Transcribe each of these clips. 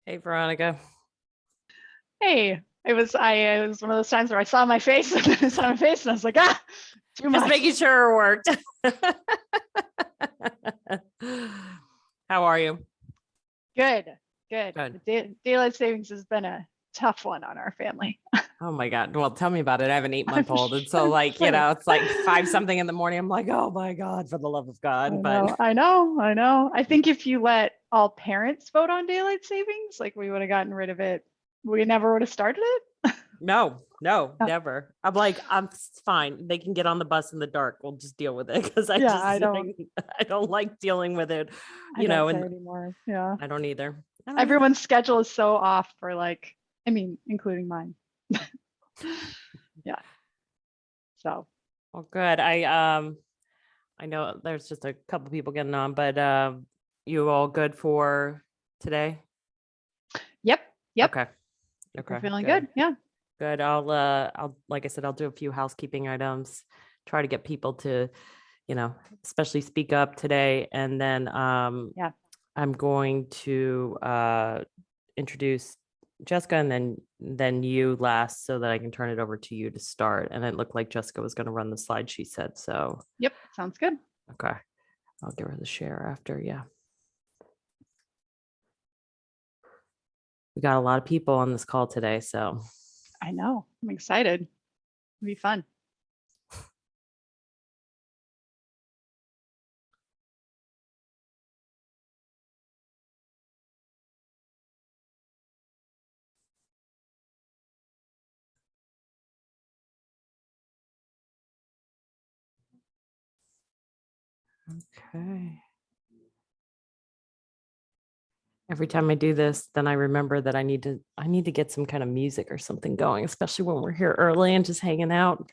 Hey, Veronica. Hey, it was one of those times where I saw my face and then I saw my face and I was like, too much. Just making sure it worked. How are you? Good. Daylight savings has been a tough one on our family. Oh my God. Well, tell me about it. I have an 8-month-old. And so sure. it's like 5 something in the morning. I'm like, oh my God, for the love of God. I know. I think if you let all parents vote on daylight savings, like we would have gotten rid of it. We never would have started it. No, never. I'm like, I'm fine. They can get on the bus in the dark. We'll just deal with it. Cause I don't like dealing with it, I don't care anymore. Yeah. I don't either. Everyone's schedule is so off for including mine. Yeah. So. Well, good. I know there's just a couple people getting on, but you all good for today? Yep. Okay. We're feeling good. Yeah. Good. I'll like I said, I'll do a few housekeeping items, try to get people to, especially speak up today. And then I'm going to introduce Jessica and then you last so that I can turn it over to you to start. And it looked like Jessica was going to run the slide she said. So yep, sounds good. Okay. I'll give her the share after. Yeah. We got a lot of people on this call today, so. I know. I'm excited. It'll be fun. Okay. Every time I do this, then I remember that I need to get some kind of music or something going, especially when we're here early and just hanging out.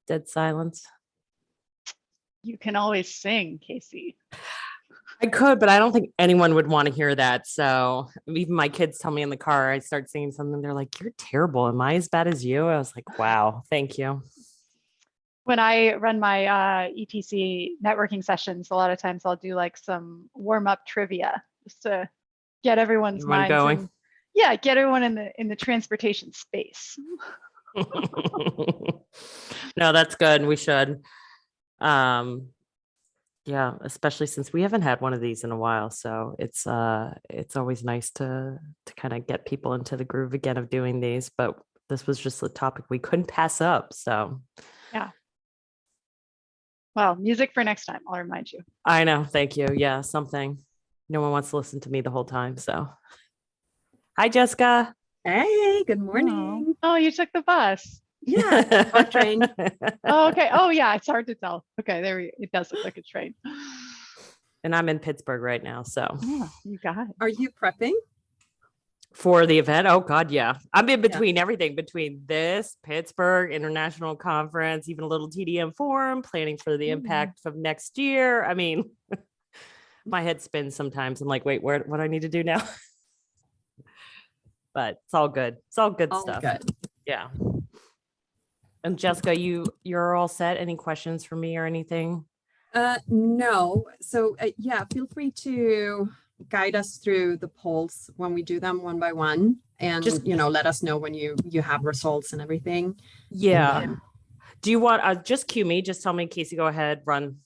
Dead silence. You can always sing, Casey. I could, but I don't think anyone would want to hear that. So even my kids tell me in the car, I start singing something. They're like, "You're terrible. Am I as bad as you?" I was like, "Wow, thank you." When I run my ETC networking sessions, a lot of times I'll do like some warm-up trivia just to get everyone's minds going. Get everyone in the transportation space. No, that's good. We should. Yeah, especially since we haven't had one of these in a while. So it's always nice to kind of get people into the groove again of doing these. But this was just a topic we couldn't pass up. So yeah. Well, music for next time. I'll remind you. I know. Thank you. Yeah, something. No one wants to listen to me the whole time. So, hi, Jessica. Hey, good morning. Oh, you took the bus. Yeah, or train. Oh, okay. Oh, yeah. It's hard to tell. Okay, it does look like a train. And I'm in Pittsburgh right now. So, Oh, you got it. Are you prepping? For the event? Oh, God, yeah. I'm in between everything between this, Pittsburgh International Conference, even a little TDM forum, planning for the impact of next year. I mean, my head spins sometimes. I'm like, wait, what do I need to do now? But it's all good. It's all good stuff. Good. Yeah. And Jessica, you're all set. Any questions for me or anything? No. So yeah, feel free to guide us through the polls when we do them one by one, and Just let us know when you have results and everything. Yeah. And do you want just cue me? Just tell me, Casey, go ahead, run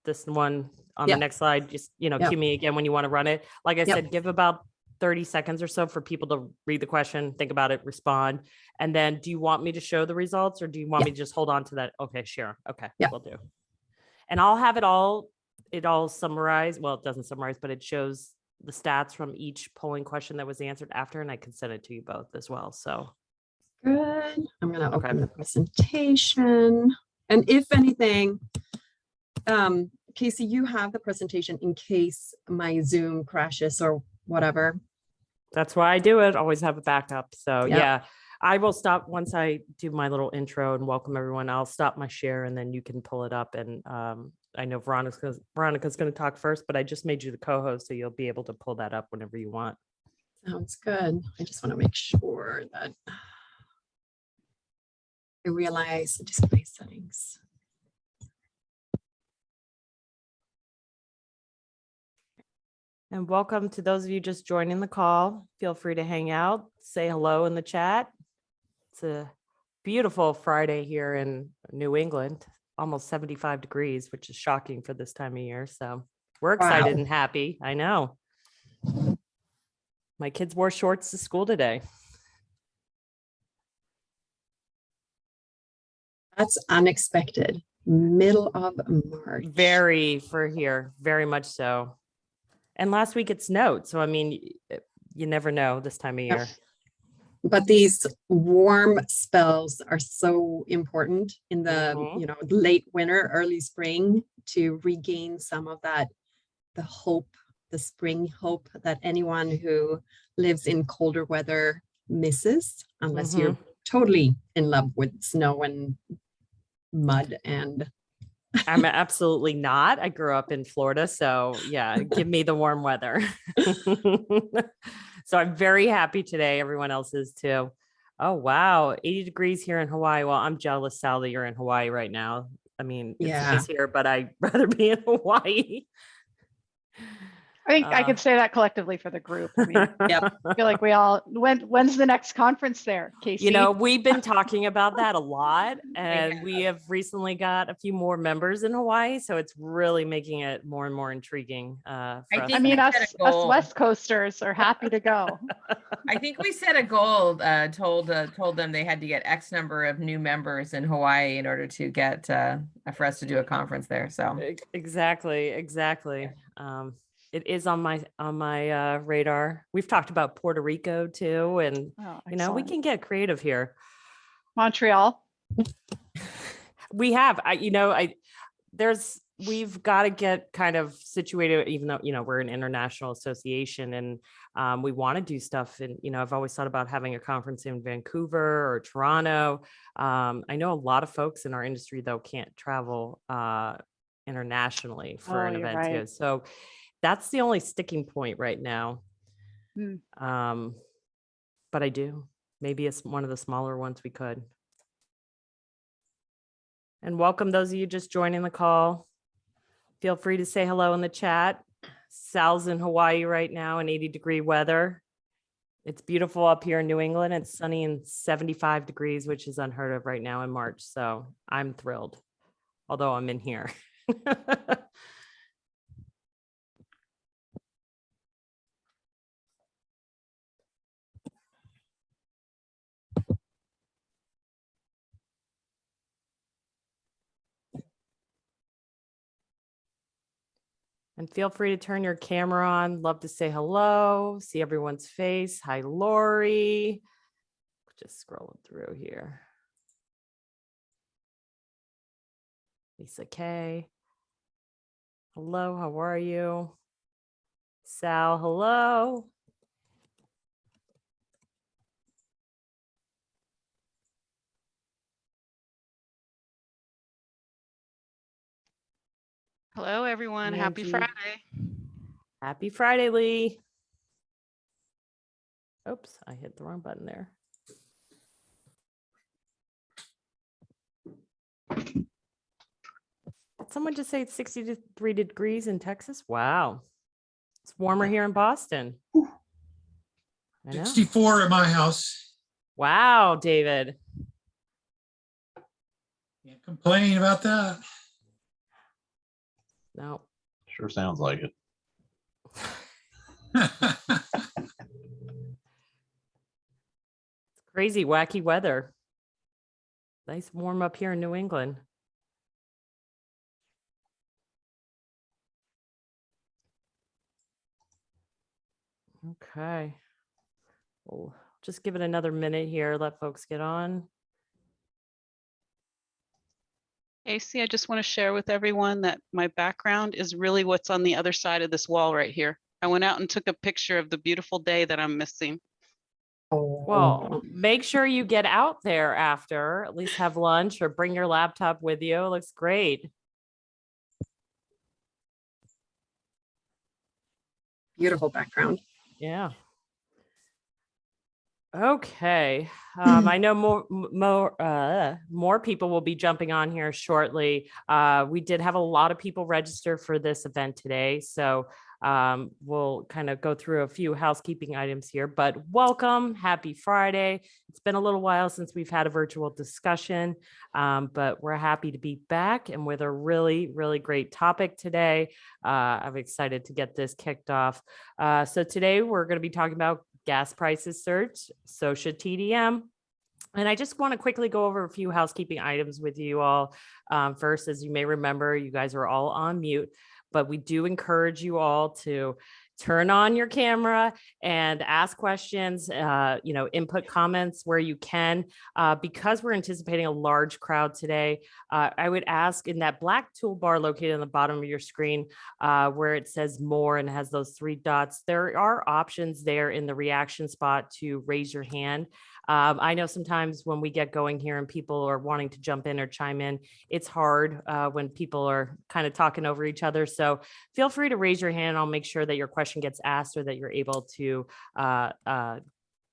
this one on the next slide. Just cue me again when you want to run it. Like I said, give about 30 seconds or so for people to read the question, think about it, respond. And then do you want me to show the results or do you want me to just hold on to that? Okay, sure. Okay, we'll do. And I'll have it all summarized. Well, it doesn't summarize, but it shows the stats from each polling question that was answered after, and I can send it to you both as well. So good. I'm going to open the presentation. And if anything, Casey, you have the presentation in case my Zoom crashes or whatever. That's why I do it. Always have a backup. So yeah, I will stop once I do my little intro and welcome everyone. I'll stop my share and then you can pull it up. And I know Veronica's going to talk first, but I just made you the co-host, so you'll be able to pull that up whenever you want. Sounds good. I just want to make sure that I realize the display settings. And welcome to those of you just joining the call. Feel free to hang out, say hello in the chat. It's a beautiful Friday here in New England, almost 75 degrees, which is shocking for this time of year. So we're excited and happy. I know. My kids wore shorts to school today. That's unexpected. Middle of March. Very for here, very much so. And last week it snowed. So, I mean, you never know this time of year. But these warm spells are so important in the, late winter, early spring to regain some of that, the hope, the spring hope that anyone who lives in colder weather misses, unless you're totally in love with snow and mud and I'm absolutely not. I grew up in Florida, so yeah, give me the warm weather. So I'm very happy today. Everyone else is too. Oh, wow. 80 degrees here in Hawaii. Well, I'm jealous, Sal, that you're in Hawaii right now. I mean, it's nice here, but I'd rather be in Hawaii. I think I could say that collectively for the group. I mean, I feel like we all, when's the next conference there, Casey? We've been talking about that a lot, and we have recently got a few more members in Hawaii. So it's really making it more and more intriguing. For us. I mean, us West Coasters are happy to go. I think we set a goal, told them they had to get X number of new members in Hawaii in order to get, for us to do a conference there. So exactly. It is on my radar. We've talked about Puerto Rico too, and we can get creative here. Montreal. We have, we've got to get kind of situated, even though we're an international association and we want to do stuff. And I've always thought about having a conference in Vancouver or Toronto. I know a lot of folks in our industry though can't travel internationally for an event too. So that's the only sticking point right now. But I do. Maybe it's one of the smaller ones we could. And welcome those of you just joining the call. Feel free to say hello in the chat. Sal's in Hawaii right now in 80-degree weather. It's beautiful up here in New England. It's sunny and 75 degrees, which is unheard of right now in March. So I'm thrilled, although I'm in here. And feel free to turn your camera on. Love to say hello, see everyone's face. Hi, Lori. Just scrolling through here. Lisa K. Hello, how are you? Sal, hello. Hello, everyone. Happy Angie. Friday. Happy Friday, Lee. Oops, I hit the wrong button there. Did someone just say it's 63 degrees in Texas? Wow. It's warmer here in Boston. I know. 64 at my house. Wow, David. Can't complain about that. No. Sure sounds like it. Crazy, wacky weather. Nice warm up here in New England. Okay. We'll just give it another minute here. Let folks get on. AC, I just want to share with everyone that my background is really what's on the other side of this wall right here. I went out and took a picture of the beautiful day that I'm missing. Well, make sure you get out there after, at least have lunch or bring your laptop with you. It looks great. Beautiful background. Yeah. Okay. I know more people will be jumping on here shortly. We did have a lot of people register for this event today, so we'll kind of go through a few housekeeping items here, but welcome. Happy Friday. It's been a little while since we've had a virtual discussion, but we're happy to be back and with a really, really great topic today. I'm excited to get this kicked off. So today we're going to be talking about gas prices surge, so should TDM. And I just want to quickly go over a few housekeeping items with you all. First, as you may remember, you guys are all on mute, but we do encourage you all to turn on your camera and ask questions, input comments where you can. Because we're anticipating a large crowd today, I would ask in that black toolbar located on the bottom of your screen where it says more and has those 3 dots, there are options there in the reaction spot to raise your hand. I know sometimes when we get going here and people are wanting to jump in or chime in, it's hard when people are kind of talking over each other. So feel free to raise your hand. I'll make sure that your question gets asked or that you're able to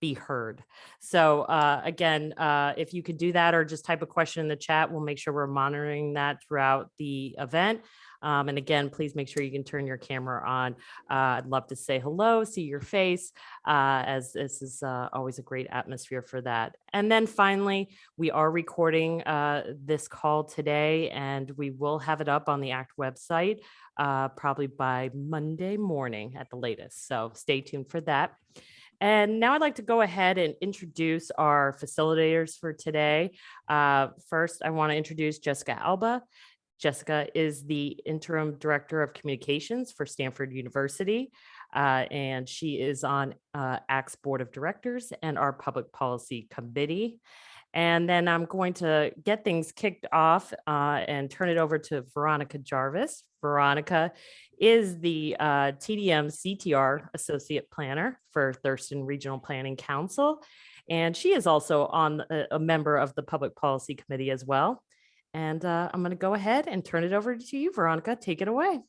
be heard. So again, if you could do that or just type a question in the chat, we'll make sure we're monitoring that throughout the event. And again, please make sure you can turn your camera on. I'd love to say hello, see your face, as this is always a great atmosphere for that. And then finally, we are recording this call today, and we will have it up on the ACT website probably by Monday morning at the latest. So stay tuned for that. And now I'd like to go ahead and introduce our facilitators for today. First, I want to introduce Jessica Alba. Jessica is the Interim Director of Communications for Stanford University, and she is on ACT's Board of Directors and our Public Policy Committee. And then I'm going to get things kicked off and turn it over to Veronica Jarvis. Veronica is the TDM CTR Associate Planner for Thurston Regional Planning Council, and she is also on a member of the Public Policy Committee as well. And I'm going to go ahead and turn it over to you, Veronica. Take it away.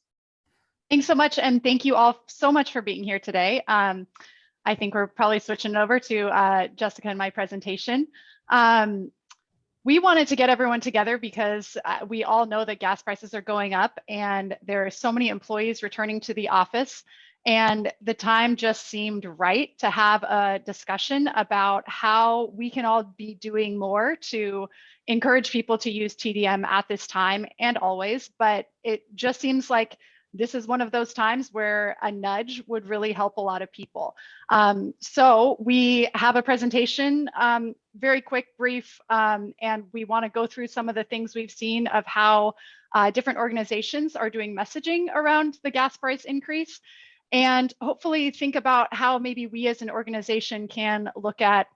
Thanks so much. And thank you all so much for being here today. I think we're probably switching over to Jessica and my presentation. We wanted to get everyone together because we all know that gas prices are going up and there are so many employees returning to the office. And the time just seemed right to have a discussion about how we can all be doing more to encourage people to use TDM at this time and always. But it just seems like this is one of those times where a nudge would really help a lot of people. So we have a presentation, very quick, brief, and we want to go through some of the things we've seen of how different organizations are doing messaging around the gas price increase, and hopefully think about how maybe we as an organization can look at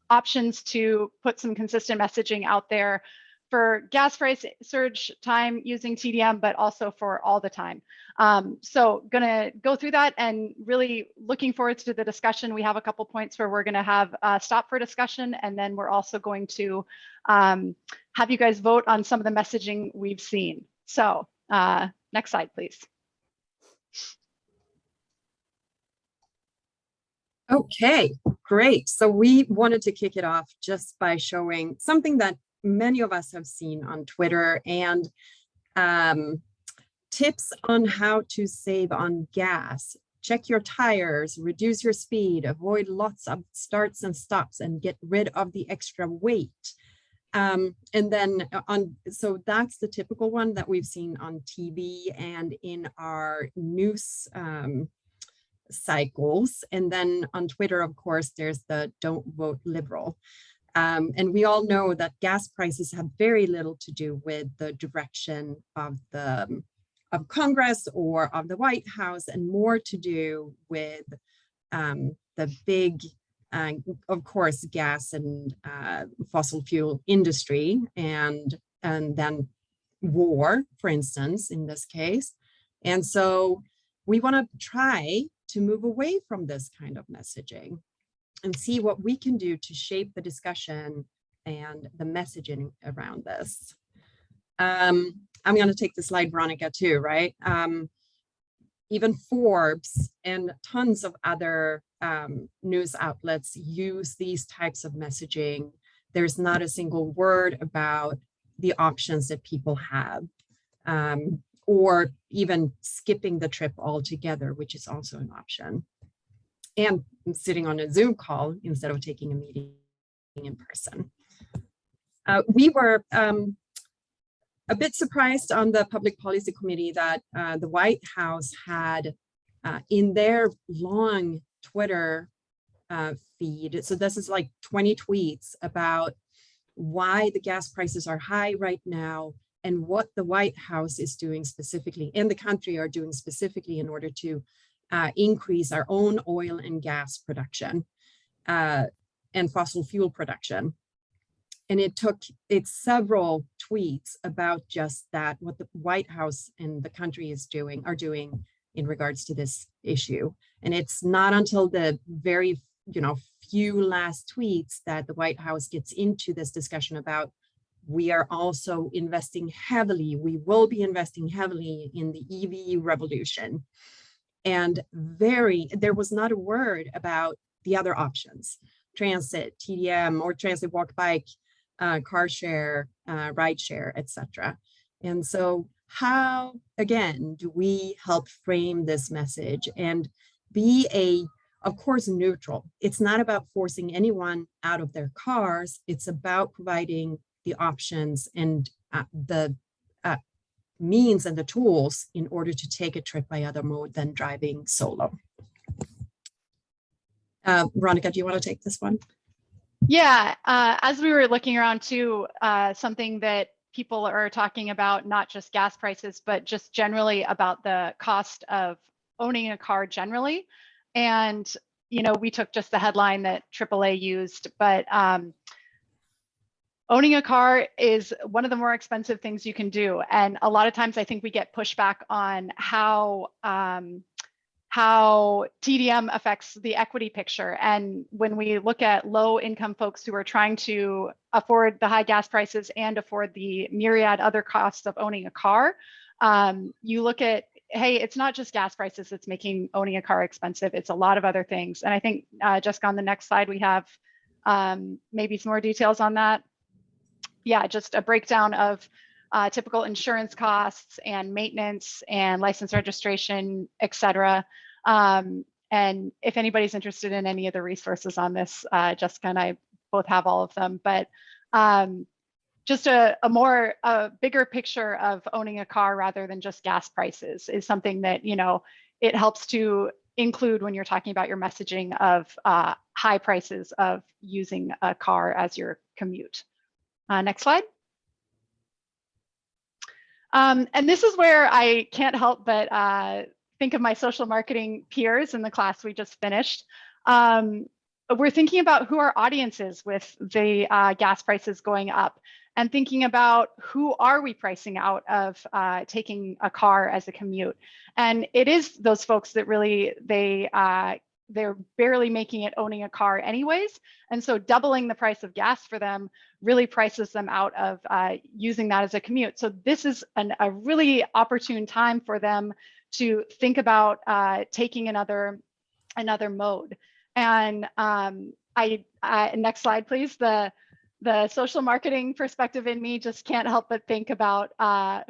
options to put some consistent messaging out there for gas price surge time using TDM, but also for all the time. So gonna go through that and really looking forward to the discussion. We have a couple points where we're gonna have stop for discussion, and then we're also going to have you guys vote on some of the messaging we've seen. So next slide, please. Okay, great. So we wanted to kick it off just by showing something that many of us have seen on Twitter, and tips on how to save on gas. Check your tires, reduce your speed, avoid lots of starts and stops, and get rid of the extra weight. And then so that's the typical one that we've seen on TV and in our news cycles. And then on Twitter, of course, there's the don't vote liberal. And we all know that gas prices have very little to do with the direction of Congress or of the White House, and more to do with the big, of course, gas and fossil fuel industry, and then war, for instance, in this case. And so we want to try to move away from this kind of messaging and see what we can do to shape the discussion and the messaging around this. I'm going to take the slide, Veronica, too, right? Even Forbes and tons of other news outlets use these types of messaging. There's not a single word about the options that people have, or even skipping the trip altogether, which is also an option. And sitting on a Zoom call instead of taking a meeting in person. We were a bit surprised on the Public Policy Committee that the White House had in their long Twitter feed, so this is like 20 tweets about why the gas prices are high right now and what the White House is doing specifically and the country are doing specifically in order to increase our own oil and gas production and fossil fuel production. And it's several tweets about just that, what the White House and the country are doing in regards to this issue. And it's not until the very few last tweets that the White House gets into this discussion about we are also investing heavily, we will be investing heavily in the EV revolution. And there was not a word about the other options, transit, TDM, or transit, walk, bike, car share, ride share, etc. And so how, again, do we help frame this message and be of course, neutral? It's not about forcing anyone out of their cars. It's about providing the options and the means and the tools in order to take a trip by other mode than driving solo. Veronica, do you want to take this one? Yeah, as we were looking around too, something that people are talking about, not just gas prices, but just generally about the cost of owning a car generally. And, we took just the headline that AAA used, but owning a car is one of the more expensive things you can do. And a lot of times I think we get pushback on how TDM affects the equity picture. And when we look at low income folks who are trying to afford the high gas prices and afford the myriad other costs of owning a car, you look at, hey, it's not just gas prices that's making owning a car expensive, it's a lot of other things. And I think Jessica, on the next slide, we have maybe some more details on that. Yeah, just a breakdown of typical insurance costs and maintenance and license registration, et cetera. And if anybody's interested in any of the resources on this, Jessica and I both have all of them. But just a bigger picture of owning a car rather than just gas prices is something that, you know, it helps to include when you're talking about your messaging of high prices of using a car as your commute. Next slide. And this is where I can't help but think of my social marketing peers in the class we just finished. We're thinking about who our audience is with the gas prices going up, and thinking about who are we pricing out of taking a car as a commute. And it is those folks that really, they're barely making it owning a car anyways. And so doubling the price of gas for them really prices them out of using that as a commute. So this is a really opportune time for them to think about taking another mode. And next slide, please. The social marketing perspective in me just can't help but think about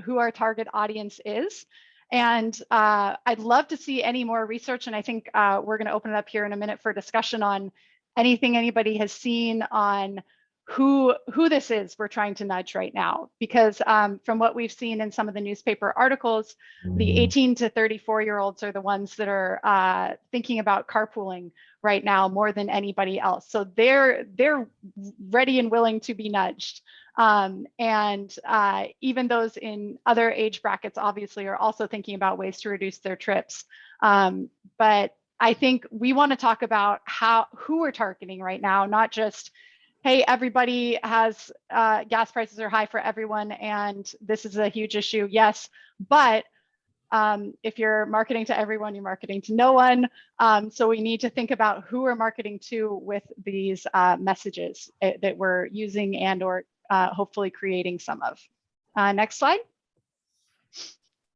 who our target audience is. And I'd love to see any more research. And I think we're going to open it up here in a minute for discussion on anything anybody has seen on who this is we're trying to nudge right now. Because from what we've seen in some of the newspaper articles, the 18 to 34-year-olds are the ones that are thinking about carpooling right now more than anybody else. So they're ready and willing to be nudged. And even those in other age brackets obviously are also thinking about ways to reduce their trips. But I think we want to talk about who we're targeting right now, not just, hey, everybody has gas prices are high for everyone and this is a huge issue. Yes, but if you're marketing to everyone, you're marketing to no one. So we need to think about who we're marketing to with these messages that we're using and or hopefully creating some of. Next slide.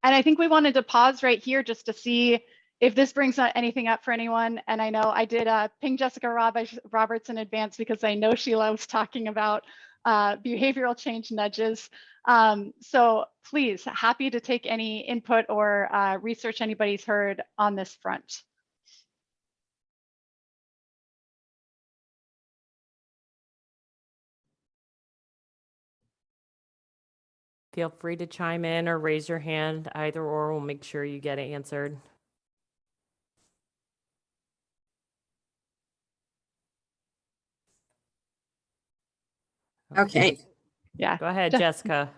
And I think we wanted to pause right here just to see if this brings anything up for anyone. And I know I did ping Jessica Roberts in advance because I know she loves talking about behavioral change nudges. So please, happy to take any input or research anybody's heard on this front. Feel free to chime in or raise your hand. Either or will make sure you get it answered. Okay. Yeah. Go ahead, Jessica.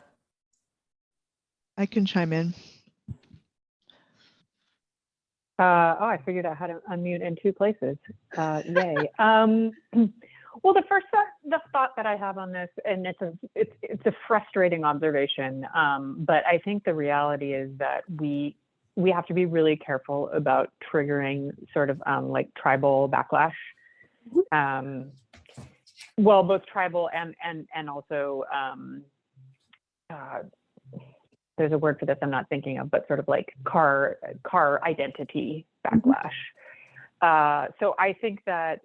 I can chime in. I figured out how to unmute in two places. Yay. Well, the thought that I have on this, and it's a frustrating observation, but I think the reality is that we have to be really careful about triggering sort of like tribal backlash. Well, both tribal and also there's a word for this I'm not thinking of, but sort of like car identity backlash. So I think that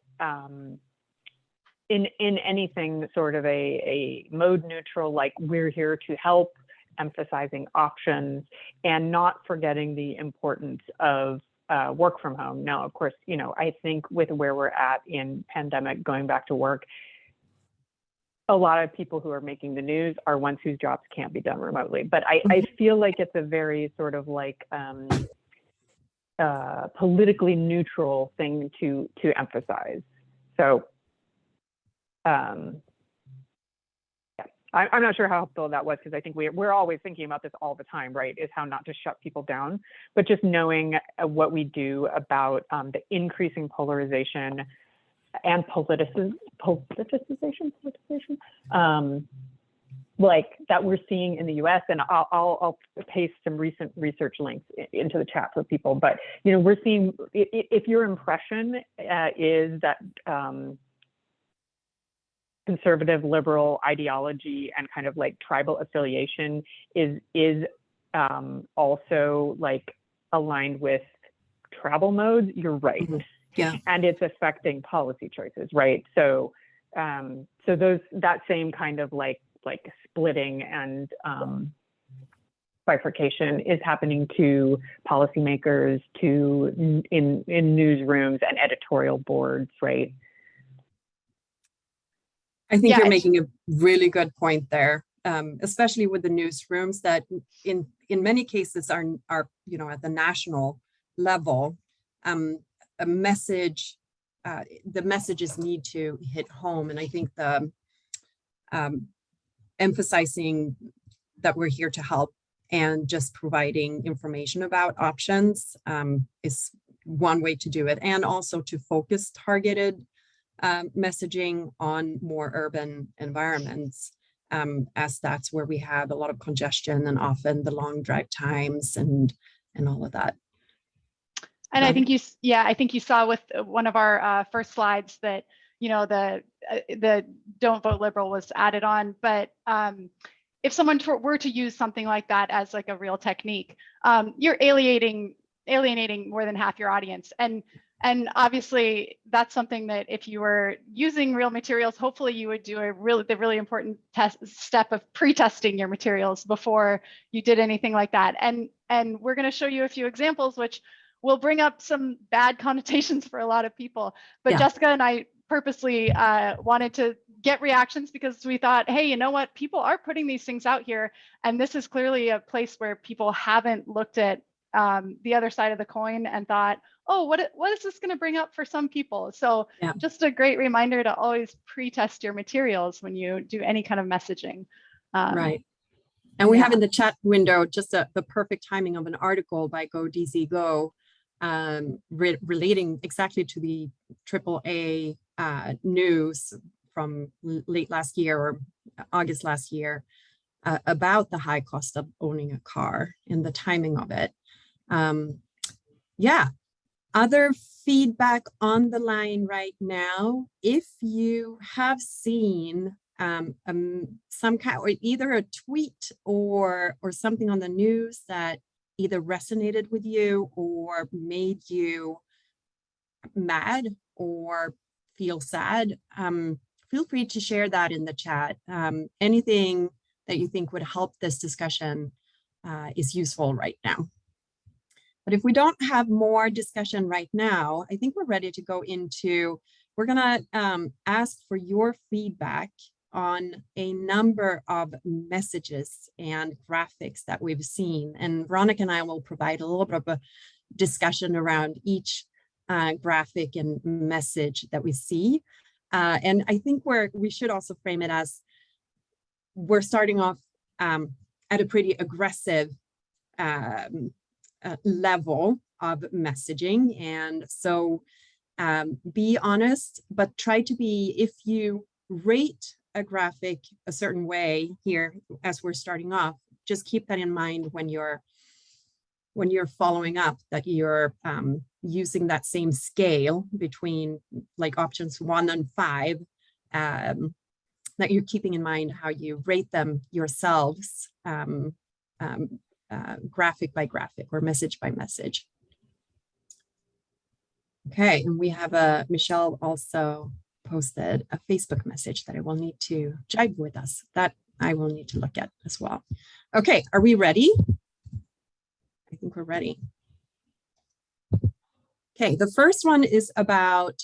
in anything sort of a mode neutral, like we're here to help, emphasizing options and not forgetting the importance of work from home. Now, of course, you know, I think with where we're at in pandemic, going back to work, a lot of people who are making the news are ones whose jobs can't be done remotely. But I feel like it's a very sort of like politically neutral thing to emphasize. So yeah, I'm not sure how helpful that was, because I think we're always thinking about this all the time, right? Is how not to shut people down, but just knowing what we do about the increasing polarization and politicization, like that we're seeing in the U.S. And I'll paste some recent research links into the chat for people. But you know, we're seeing, if your impression is that conservative liberal ideology and kind of like tribal affiliation is also like aligned with travel modes, you're right. Yeah. And it's affecting policy choices, right? So that same kind of like splitting and bifurcation is happening to policymakers, to in newsrooms and editorial boards, right? I think Yeah, you're making a really good point there, especially with the newsrooms that in many cases are at the national level. A message, the messages need to hit home, and I think the emphasizing that we're here to help and just providing information about options is one way to do it, and also to focus targeted messaging on more urban environments, as that's where we have a lot of congestion and often the long drive times and all of that. And I think I think you saw with one of our first slides that, the don't vote liberal was added on, but if someone were to use something like that as like a real technique, you're alienating more than half your audience. And obviously that's something that if you were using real materials, hopefully you would do the really important step of pre-testing your materials before you did anything like that. And we're going to show you a few examples, which will bring up some bad connotations for a lot of people. But yeah. Jessica and I purposely wanted to get reactions because we thought, hey, you know what? People are putting these things out here. And this is clearly a place where people haven't looked at the other side of the coin and thought, oh, what is this going to bring up for some people? So yeah. Just a great reminder to always pre-test your materials when you do any kind of messaging. Right. And we have in the chat window just the perfect timing of an article by Go DZ Go relating exactly to the AAA news from late last year or August last year about the high cost of owning a car and the timing of it. Yeah. Other feedback on the line right now, if you have seen some kind, or either a tweet or something on the news that either resonated with you or made you mad or feel sad, feel free to share that in the chat. Anything that you think would help this discussion is useful right now. But if we don't have more discussion right now, I think we're ready to go into, we're gonna ask for your feedback on a number of messages and graphics that we've seen. And Veronica and I will provide a little bit of a discussion around each graphic and message that we see. And I think we should also frame it as we're starting off at a pretty aggressive level of messaging. And so be honest, but try to be, if you rate a graphic a certain way here as we're starting off, just keep that in mind when you're following up, that you're using that same scale between like options 1 and 5, that you're keeping in mind how you rate them yourselves, graphic by graphic or message by message. Okay, and we have Michelle also posted a Facebook message that I will need to jibe with us, that I will need to look at as well. Okay, are we ready? I think we're ready. Okay, the first one is about,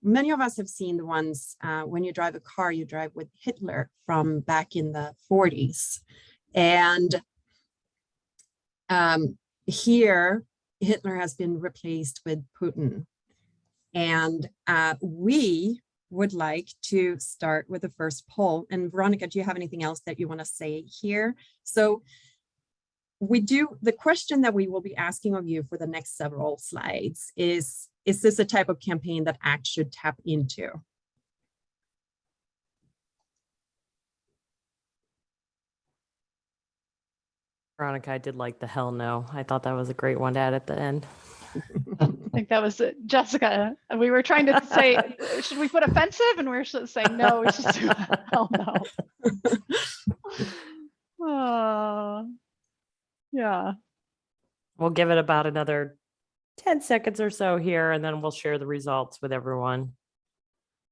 many of us have seen the ones when you drive a car, you drive with Hitler from back in the 40s. And here, Hitler has been replaced with Putin. And we would like to start with the first poll. And Veronica, do you have anything else that you want to say here? So the question that we will be asking of you for the next several slides is this a type of campaign that ACT should tap into? Veronica, I did like the hell no. I thought that was a great one to add at the end. I think that was Jessica. And we were trying to say, should we put offensive? And we were saying, no, we should do hell no. Oh, yeah. We'll give it about another 10 seconds or so here, and then we'll share the results with everyone.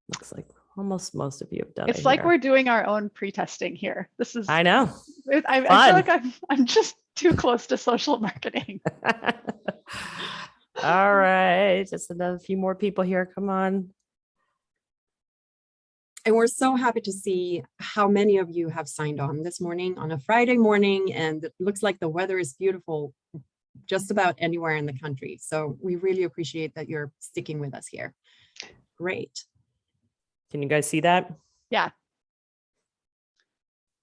Looks like almost most of you have done it. It's like we're doing our own pre-testing here. This is, I know. I feel like I'm just too close to social marketing. All right, just another few more people here. Come on. And we're so happy to see how many of you have signed on this morning on a Friday morning, and it looks like the weather is beautiful just about anywhere in the country. So we really appreciate that you're sticking with us here. Great. Can you guys see that? Yeah.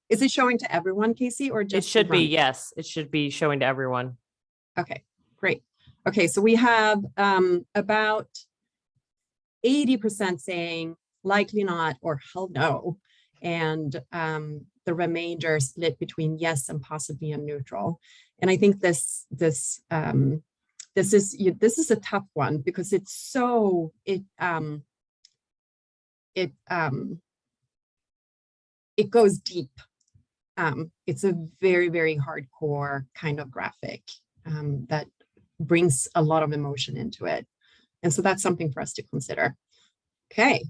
Is it showing to everyone, Casey, or just It should be, Ron? yes. It should be showing to everyone. Okay, great. Okay, so we have about 80% saying likely not or hell no, and the remainder split between yes and possibly a neutral. And I think this is a tough one because it's so it goes deep. It's a very, very hardcore kind of graphic that brings a lot of emotion into it. And so that's something for us to consider. Okay,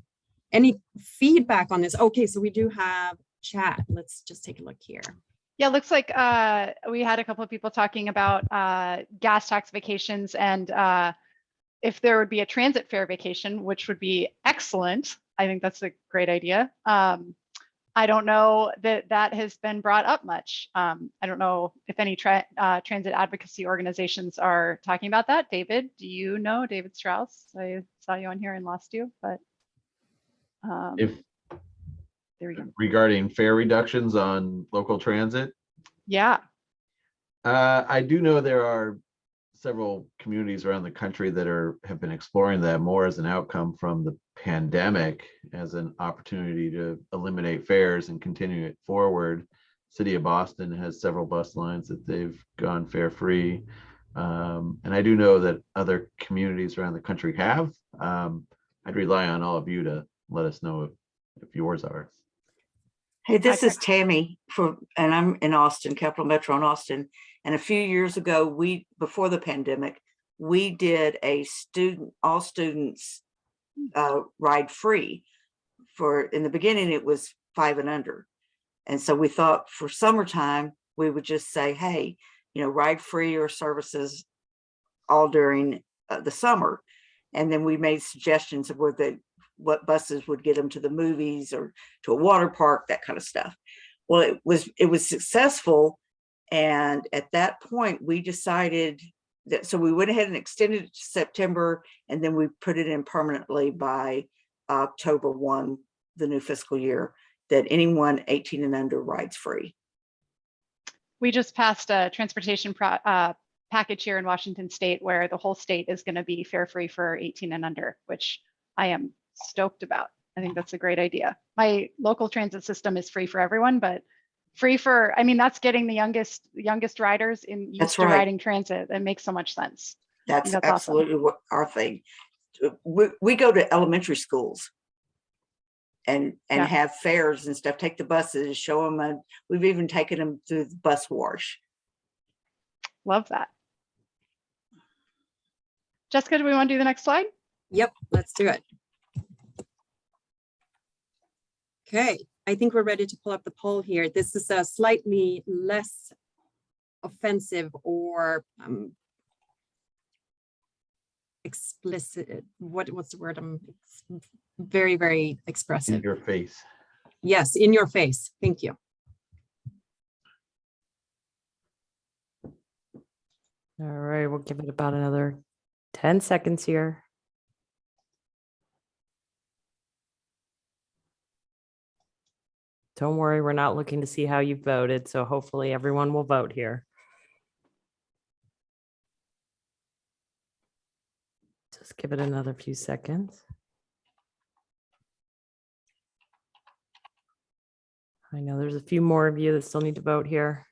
any feedback on this? Okay, so we do have chat. Let's just take a look here. Yeah, looks like we had a couple of people talking about gas tax vacations and if there would be a transit fare vacation, which would be excellent. I think that's a great idea. I don't know that that has been brought up much. I don't know if any transit advocacy organizations are talking about that. David, do you know? David Strauss, I saw you on here and lost you, but if there we go. Regarding fare reductions on local transit, Yeah. I do know there are several communities around the country that have been exploring that more as an outcome from the pandemic, as an opportunity to eliminate fares and continue it forward. City of Boston has several bus lines that they've gone fare free. And I do know that other communities around the country have. I'd rely on all of you to let us know if yours are. Hey, this is Tammy and I'm in Austin, Capital Metro in Austin. And a few years ago, before the pandemic, we did a all students ride free. In the beginning, it was 5 and under. And so we thought for summertime, we would just say, hey, ride free or services all during the summer. And then we made suggestions of what buses would get them to the movies or to a water park, that kind of stuff. Well, it was successful. And at that point, we decided that, so we went ahead and extended it to September, and then we put it in permanently by October 1, the new fiscal year, that anyone 18 and under rides free. We just passed a transportation package here in Washington State where the whole state is going to be fare free for 18 and under, which I am stoked about. I think that's a great idea. My local transit system is free for everyone, but free for, that's getting the youngest riders used to riding transit. That makes so much sense. That's absolutely awesome. What our thing. We go to elementary schools and have fairs and stuff, take the buses, show them, we've even taken them through the bus wash. Love that. Jessica, do we want to do the next slide? Yep, let's do it. Okay, I think we're ready to pull up the poll here. This is a slightly less offensive or explicit. What's the word? Very, very expressive. In your face. Yes, in your face. Thank you. All right, we'll give it about another 10 seconds here. Don't worry, we're not looking to see how you voted, so hopefully everyone will vote here. Just give it another few seconds. I know there's a few more of you that still need to vote here.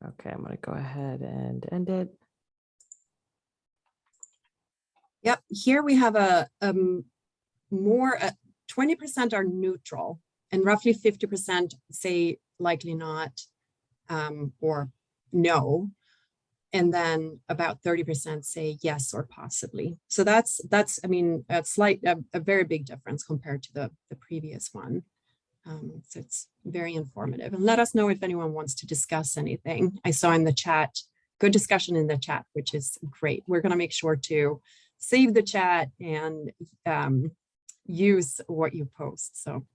Okay, I'm going to go ahead and end it. Yep, here we have a more 20% are neutral and roughly 50% say likely not or no, and then about 30% say yes or possibly. So that's a very big difference compared to the previous one. So it's very informative, and let us know if anyone wants to discuss anything. I saw in the chat, good discussion in the chat, which is great. We're going to make sure to save the chat and use what you post. So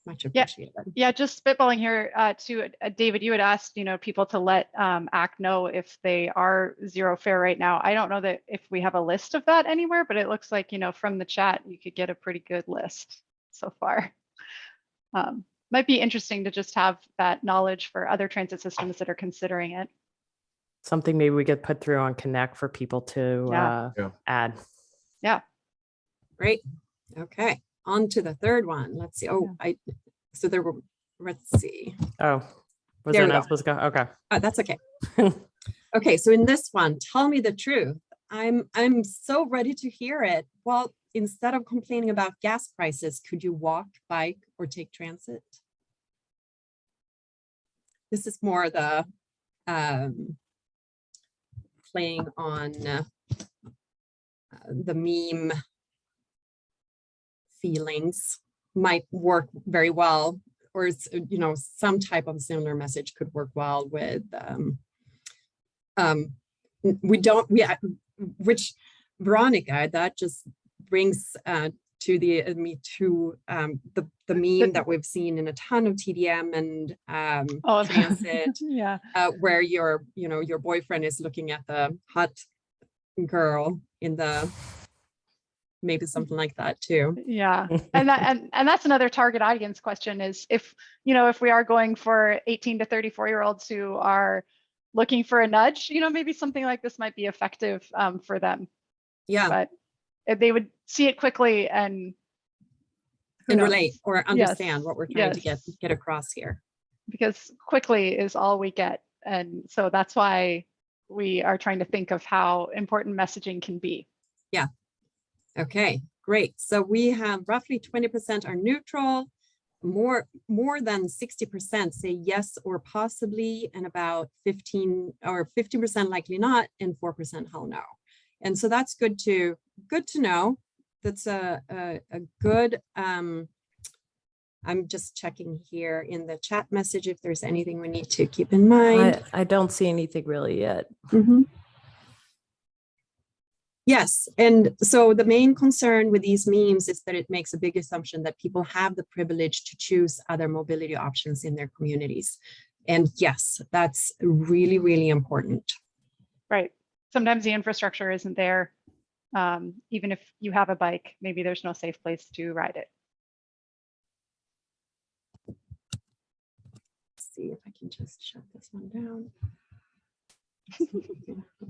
much appreciated. Yeah, just spitballing here to David, you had asked, people to let ACT know if they are zero fare right now. I don't know that if we have a list of that anywhere, but it looks like, from the chat, you could get a pretty good list so far. Might be interesting to just have that knowledge for other transit systems that are considering it. Something maybe we could put through on Connect for people to add. Yeah. Great. Okay. On to the third one. Let's see. Oh, so there were, let's see. Oh, was There that we not go. supposed to go? Okay. Oh, that's okay. Okay. So in this one, tell me the truth. I'm so ready to hear it. Well, instead of complaining about gas prices, could you walk, bike, or take transit? This is more the playing on the meme feelings might work very well, or it's, some type of similar message could work well with which Veronica, that just brings to me to the meme that we've seen in a ton of TDM and transit, where your boyfriend is looking at the hot girl in the, maybe something like that too. Yeah, and that's another target audience question is if we are going for 18 to 34-year-olds who are looking for a nudge, maybe something like this might be effective for them. Yeah, but if they would see it quickly and relate or understand what we're trying to get across here. Because quickly is all we get, and so that's why we are trying to think of how important messaging can be. Yeah. Okay, great. So we have roughly 20% are neutral, more than 60% say yes or possibly, and about 50% likely not, and 4% hell no. And so that's good to know. That's a good, I'm just checking here in the chat message if there's anything we need to keep in mind. I don't see anything really yet. Mm-hmm. Yes, and so the main concern with these memes is that it makes a big assumption that people have the privilege to choose other mobility options in their communities. And yes, that's really, really important. Right. Sometimes the infrastructure isn't there. Even if you have a bike, maybe there's no safe place to ride it. Let's see if I can just shut this one down.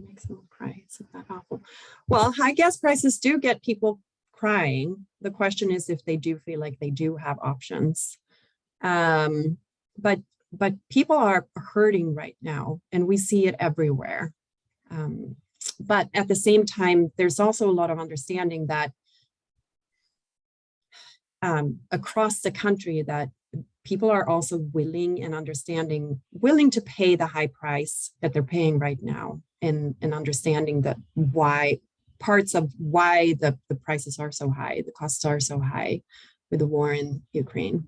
Makes them cry. Isn't that awful? Well, high gas prices do get people crying. The question is if they do feel like they do have options. But people are hurting right now, and we see it everywhere. But at the same time, there's also a lot of understanding that across the country that people are also willing to pay the high price that they're paying right now, and understanding that parts of why the prices are so high, the costs are so high with the war in Ukraine.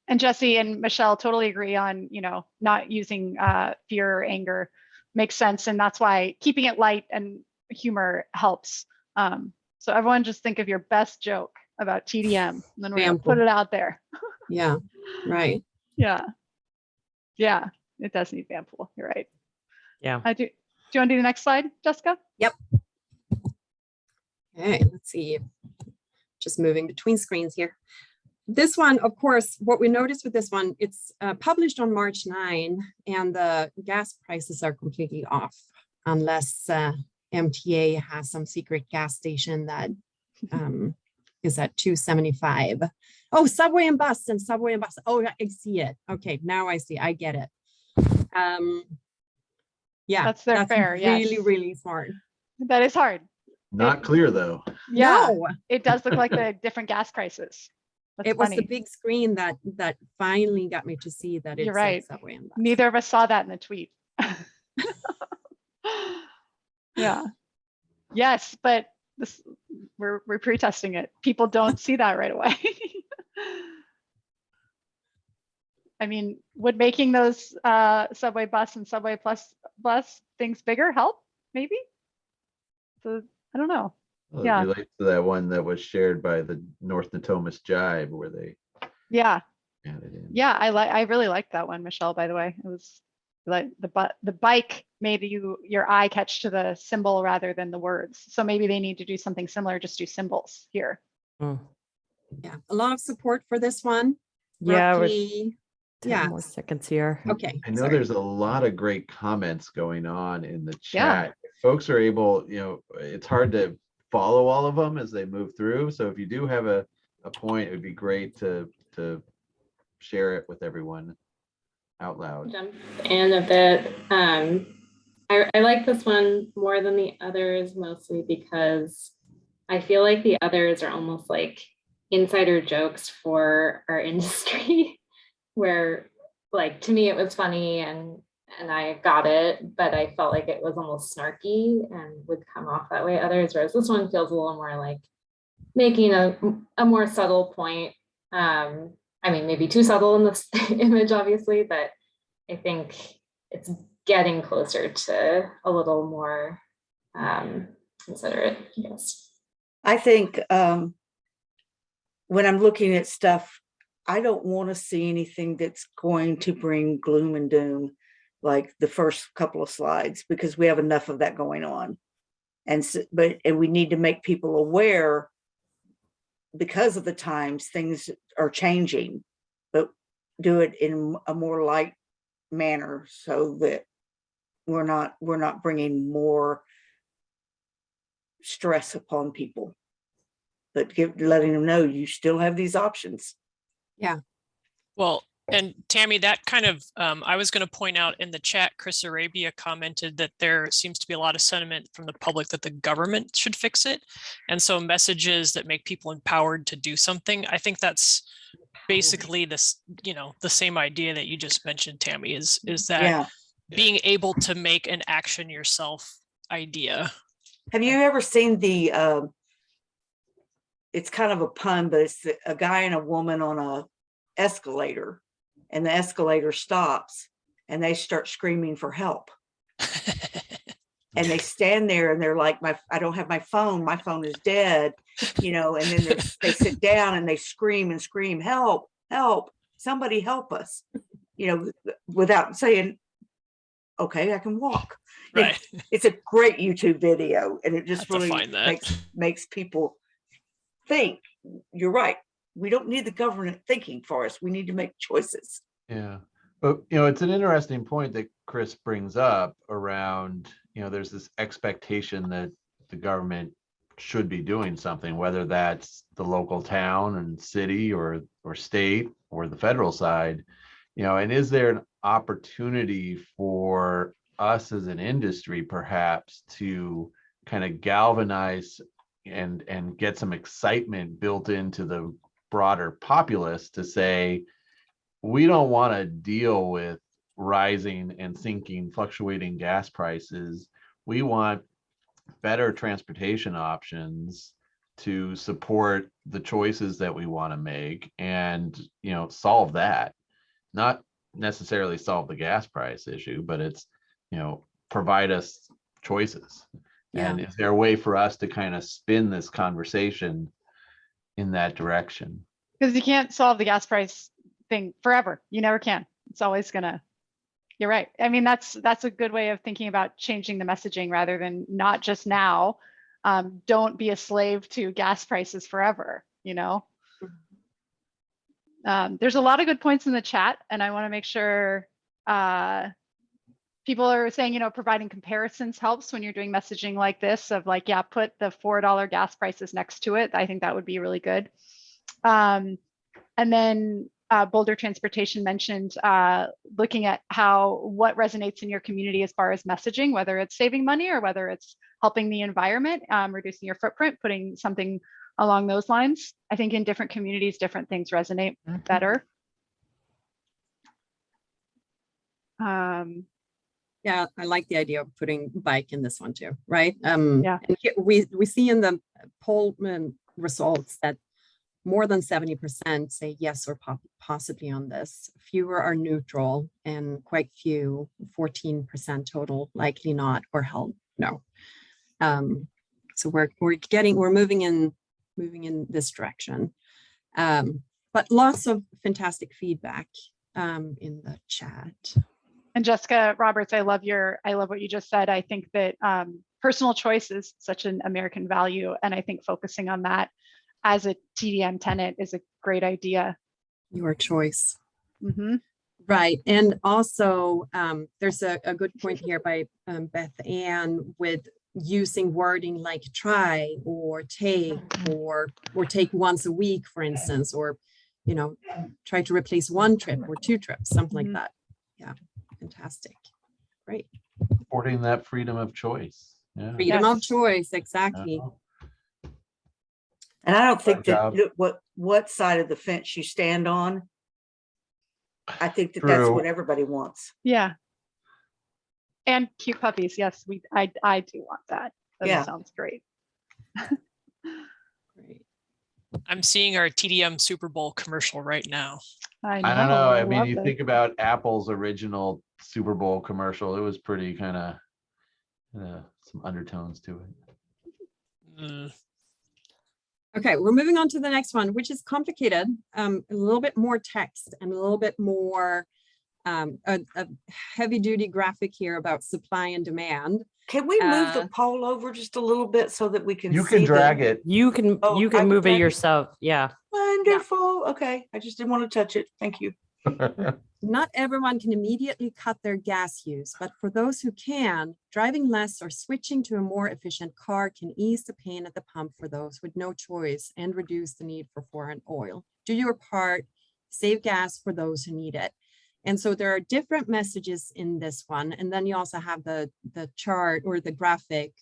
And Jesse and Michelle totally agree on, not using fear or anger makes sense. And that's why keeping it light and humor helps. So everyone just think of your best joke about TDM, and then we're going to put it out there. Yeah, right. Yeah, it does need Vanpool. You're right. Yeah. Do you want to do the next slide, Jessica? Yep. Okay, let's see. Just moving between screens here. This one, of course, what we noticed with this one, it's published on March 9, and the gas prices are completely off, unless MTA has some secret gas station that is at $2.75. Oh, subway and bus. Oh, I see it. Okay, now I see. I get it. Yeah, that's their fare. Really, yes. really smart. That is hard. Not clear though. Yeah, no. It does look like the different gas prices. That's was funny. the big screen that finally got me to see that it's You're right. subway and bus. Neither of us saw that in the tweet. Yeah. Yes, but we're pre-testing it. People don't see that right away. I mean, would making those subway bus and subway plus bus things bigger help? Maybe. So I don't know. Well, Yeah. it relates to that one that was shared by the North Natomas Jive where they Yeah. added in. Yeah, I really liked that one, Michelle, by the way. It was like the bike made your eye catch to the symbol rather than the words. So maybe they need to do something similar, just do symbols here. Mm. Yeah, a lot of support for this one. Yeah, Roughly, 10 more seconds here. Okay. I know sorry. there's a lot of great comments going on in the Yeah. chat. Folks are able, it's hard to follow all of them as they move through. So if you do have a point, it would be great to share it with everyone out loud. Jump in a bit. I like this one more than the others, mostly because I feel like the others are almost like insider jokes for our industry, where like to me it was funny and I got it, but I felt like it was almost snarky and would come off that way. Others, whereas this one feels a little more like making a more subtle point. I mean, maybe too subtle in this image, obviously, but I think it's getting closer to a little more considerate, I guess. I think when I'm looking at stuff, I don't want to see anything that's going to bring gloom and doom like the first couple of slides, because we have enough of that going on. And so, and we need to make people aware, because of the times, things are changing, but do it in a more light manner so that we're not bringing more stress upon people, but letting them know you still have these options. Yeah. Well, and Tammy, that kind of, I was going to point out in the chat, Chris Arabia commented that there seems to be a lot of sentiment from the public that the government should fix it. And so messages that make people empowered to do something, I think that's basically this, the same idea that you just mentioned, Tammy, is that being able to make an action yourself idea. Have you ever seen the, it's kind of a pun, but it's a guy and a woman on a escalator, and the escalator stops and they start screaming for help. And they stand there and they're like, I don't have my phone is dead, and then they sit down and they scream and scream, help, help, somebody help us, without saying, okay, I can walk. Right. It's a great YouTube video, and it just really makes people think. You're right. We don't need the government thinking for us. We need to make choices. Yeah. But, it's an interesting point that Chris brings up around, there's this expectation that the government should be doing something, whether that's the local town and city or state or the federal side, and is there an opportunity for us as an industry perhaps to kind of galvanize and get some excitement built into the broader populace to say, we don't want to deal with rising and sinking, fluctuating gas prices. We want better transportation options to support the choices that we want to make and, solve that. Not necessarily solve the gas price issue, but it's, provide us choices. Yeah. And is there a way for us to kind of spin this conversation in that direction? Because you can't solve the gas price thing forever. You never can. It's always gonna, you're right. I mean, that's a good way of thinking about changing the messaging rather than not just now. Don't be a slave to gas prices forever, There's a lot of good points in the chat, and I want to make sure people are saying, providing comparisons helps when you're doing messaging like this of like, yeah, put the $4 gas prices next to it. I think that would be really good. And then Boulder Transportation mentioned looking at what resonates in your community as far as messaging, whether it's saving money or whether it's helping the environment, reducing your footprint, putting something along those lines. I think in different communities, different things resonate better. Yeah, I like the idea of putting bike in this one too, right? Yeah. And here we see in the poll results that more than 70% say yes or possibly on this. Fewer are neutral, and quite few, 14% total, likely not, or hell no. So we're moving in this direction. But lots of fantastic feedback in the chat. And Jessica Roberts, I love what you just said. I think that personal choice is such an American value, and I think focusing on that as a TDM tenant is a great idea. Your choice. Mm-hmm. Right. And also there's a good point here by Beth Ann with using wording like try or take or take once a week, for instance, or, you know, try to replace one trip or two trips, something like that. Yeah. Fantastic. Great. Supporting that freedom of choice. Yeah. Freedom of choice. Exactly. And I don't think Good that job. what side of the fence you stand on, I think that that's what everybody wants. Yeah. And cute puppies. Yes, I do want that. That sounds great. Great. I'm seeing our TDM Super Bowl commercial right now. I don't know. I mean, you think about Apple's original Super Bowl commercial, it was pretty kind of some undertones to it. Okay, we're moving on to the next one, which is complicated, a little bit more text and a little bit more a heavy duty graphic here about supply and demand. Can we move the poll over just a little bit so that we can You see can drag it. You can move it yourself. Yeah. Wonderful. Okay. I just didn't want to touch it. Thank you. Not everyone can immediately cut their gas use, but for those who can, driving less or switching to a more efficient car can ease the pain at the pump for those with no choice and reduce the need for foreign oil. Do your part, save gas for those who need it. And so there are different messages in this one. And then you also have the chart or the graphic,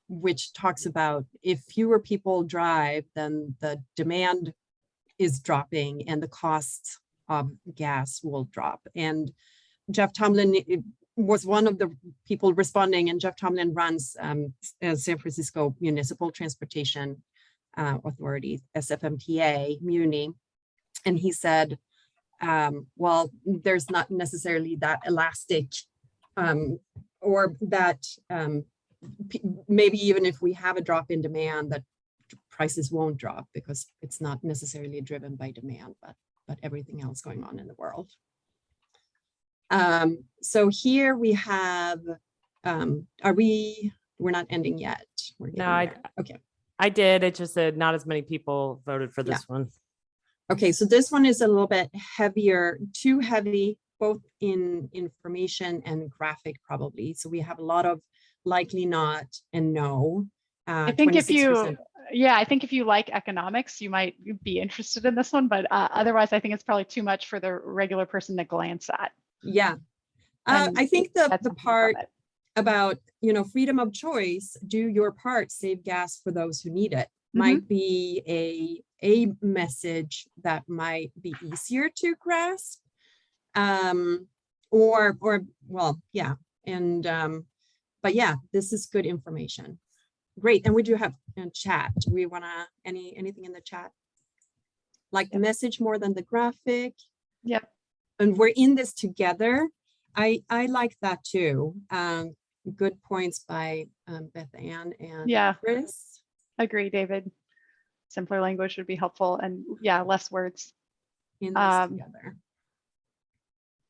which talks about if fewer people drive, then the demand is dropping and the cost of gas will drop. And Jeff Tomlin was one of the people responding, and Jeff Tomlin runs San Francisco Municipal Transportation Authority, SFMTA, MUNI. And he said, well, there's not necessarily that elastic or that maybe even if we have a drop in demand, that prices won't drop because it's not necessarily driven by demand, but everything else going on in the world. So here we have, we're not ending yet. Okay. I did. It just said not as many people voted for this one. Okay, so this one is a little bit heavier, too heavy, both in information and graphic probably. So we have a lot of likely not and no. I think 26%. I think if you like economics, you might be interested in this one, but otherwise I think it's probably too much for the regular person to glance at. Yeah, I think the part about, you know, freedom of choice, do your part, save gas for those who need it, might be a message that might be easier to grasp, or well, yeah, and but yeah, this is good information. Great. And we do have a chat. Do we want to anything in the chat? Like the message more than the graphic? Yep. And we're in this together. I like that too. Good points by Beth Ann and Chris. Agree, David. Simpler language would be helpful, and less words. In this together.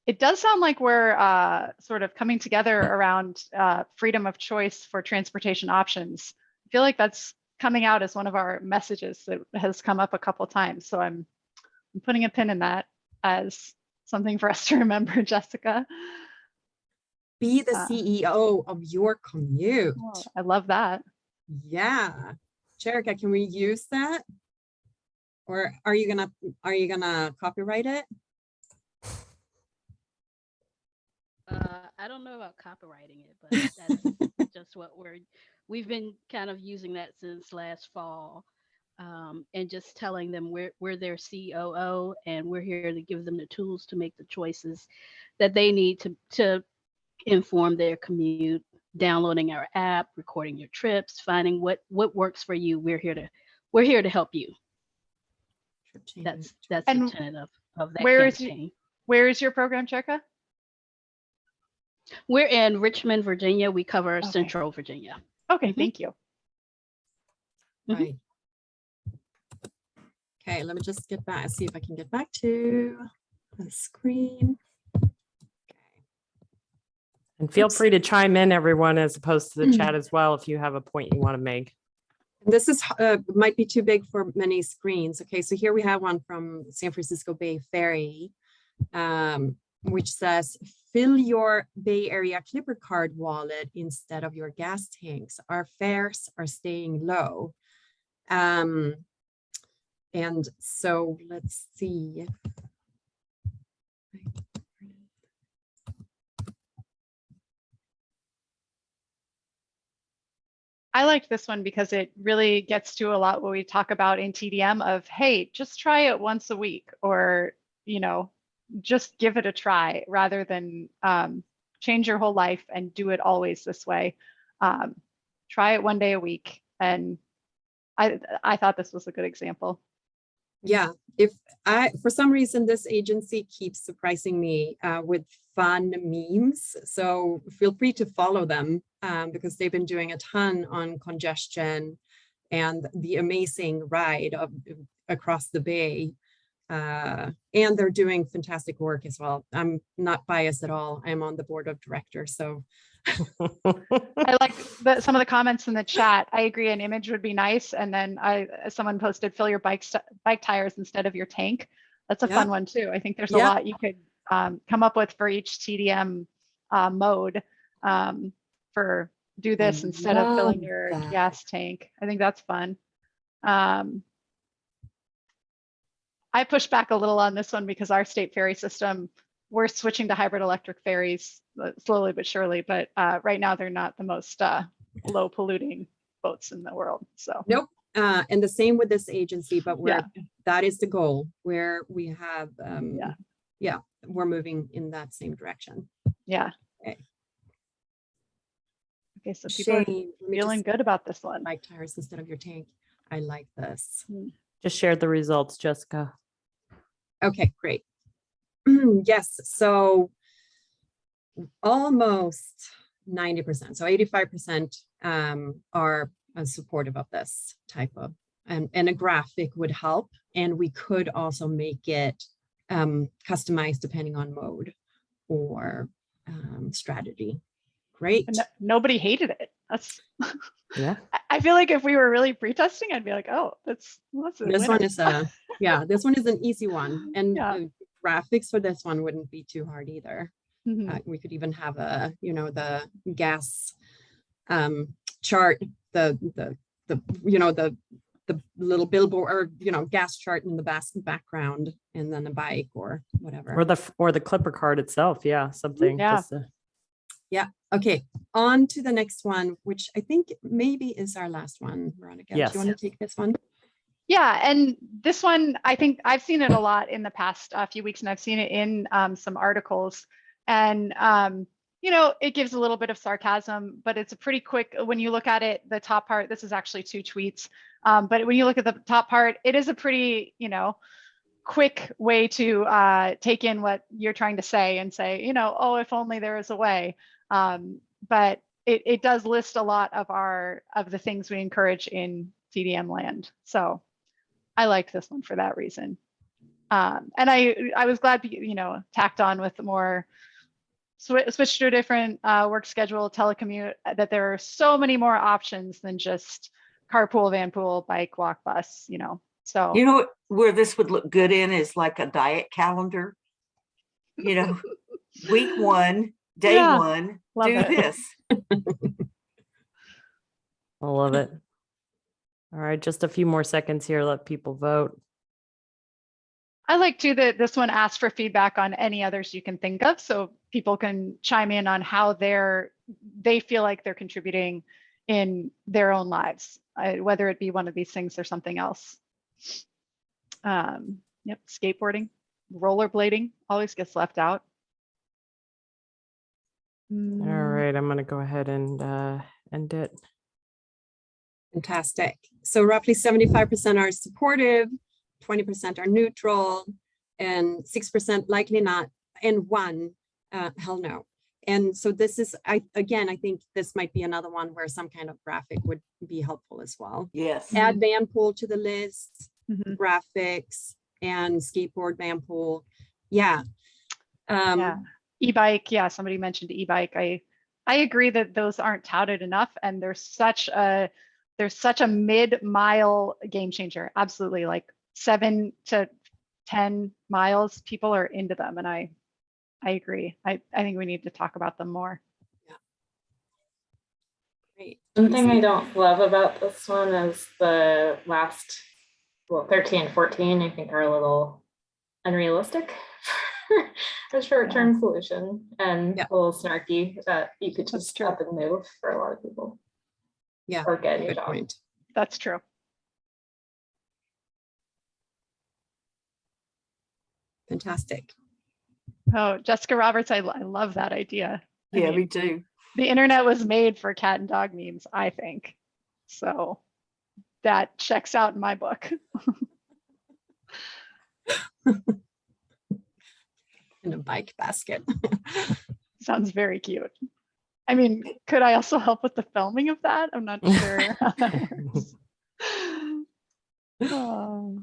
It does sound like we're sort of coming together around freedom of choice for transportation options. I feel like that's coming out as one of our messages that has come up a couple of times. So I'm putting a pin in that as something for us to remember, Jessica. Be the CEO of your commute. Oh, I love that. Yeah. Jerica, can we use that? Or are you gonna copyright it? I don't know about copywriting it, but that's just what we've been kind of using that since last fall, and just telling them we're their COO and we're here to give them the tools to make the choices that they need to inform their commute, downloading our app, recording your trips, finding what works for you. We're here to help you. That's the tenet of that campaign. Where is your program, Jerica? We're in Richmond, Virginia. We cover Central Virginia. Okay, thank you. Right. Okay, let me just get back, see if I can get back to the screen. And feel free to chime in, everyone, as opposed to the chat as well, if you have a point you want to make. This is might be too big for many screens. Okay, so here we have one from San Francisco Bay Ferry, which says, fill your Bay Area Clipper card wallet instead of your gas tanks. Our fares are staying low. And so let's see. I liked this one because it really gets to a lot what we talk about in TDM of, hey, just try it once a week, or, you know, just give it a try rather than change your whole life and do it always this way. Try it one day a week. And I thought this was a good example. Yeah, for some reason, this agency keeps surprising me with fun memes. So feel free to follow them because they've been doing a ton on congestion and the amazing ride across the bay. And they're doing fantastic work as well. I'm not biased at all. I'm on the board of directors, so. I like some of the comments in the chat. I agree, an image would be nice. And then someone posted, fill your bike tires instead of your tank. That's a fun one too. I think there's a lot you could come up with for each TDM mode for do this instead of filling your gas tank. I think that's fun. I push back a little on this one because our state ferry system, we're switching to hybrid electric ferries slowly but surely, but right now they're not the most low polluting boats in the world. So nope. And the same with this agency, but that is the goal, where we have we're moving in that same direction. Yeah. Okay, so people are feeling good about this one. Bike tires instead of your tank. I like this. Just shared the results, Jessica. Okay, great. Yes, so almost 90%, so 85% are supportive of this type of, and a graphic would help. And we could also make it customized depending on mode or strategy. Great. Nobody hated it. That's yeah. I feel like if we were really pre-testing, I'd be like, oh, this one is this one is an easy one, and the graphics for this one wouldn't be too hard either. We could even have a, the gas chart, the little billboard, or gas chart in the background, and then a bike or whatever, or the clipper card itself. Yeah, something. Yeah. Okay, on to the next one, which I think maybe is our last one. Veronica, yes. Do you want to take this one? Yeah, and this one, I think I've seen it a lot in the past few weeks, and I've seen it in some articles. And, it gives a little bit of sarcasm, but it's a pretty quick, when you look at it, the top part, this is actually 2 tweets. But when you look at the top part, it is a pretty, quick way to take in what you're trying to say and say, oh, if only there was a way. But it does list a lot of the things we encourage in TDM land. So I liked this one for that reason. And I was glad, tacked on with more switch to a different work schedule, telecommute, that there are so many more options than just carpool, vanpool, bike, walk, bus, So where this would look good in is like a diet calendar. Week 1, day 1, do this. I love it. All right, just a few more seconds here. Let people vote. I like too that this one asks for feedback on any others you can think of, so people can chime in on how they feel like they're contributing in their own lives, whether it be one of these things or something else. Skateboarding, rollerblading always gets left out. All right, I'm going to go ahead and end it. Fantastic. So roughly 75% are supportive, 20% are neutral, and 6% likely not, and 1 hell no. And so this is, I think this might be another one where some kind of graphic would be helpful as well. Yes. Add van pool to the list, Mhm. graphics, and skateboard van pool. Yeah. E-bike. Yeah, somebody mentioned e-bike. I agree that those aren't touted enough, and there's such a mid-mile game changer. Absolutely, like 7 to 10 miles, people are into them, and I agree. I think we need to talk about them more. Yeah. Great. Something I don't love about this one is the last, well, 13 and 14, I think are a little unrealistic for a short-term solution, and a little snarky that you could just up and move for a lot of people. Yeah. Or get a new Good job. point. That's true. Fantastic. Oh, Jessica Roberts, I love that idea. Yeah, me too. The internet was made for cat and dog memes, I think. So that checks out in my book. In a bike basket. Sounds very cute. I mean, could I also help with the filming of that? I'm not sure how that works. Oh.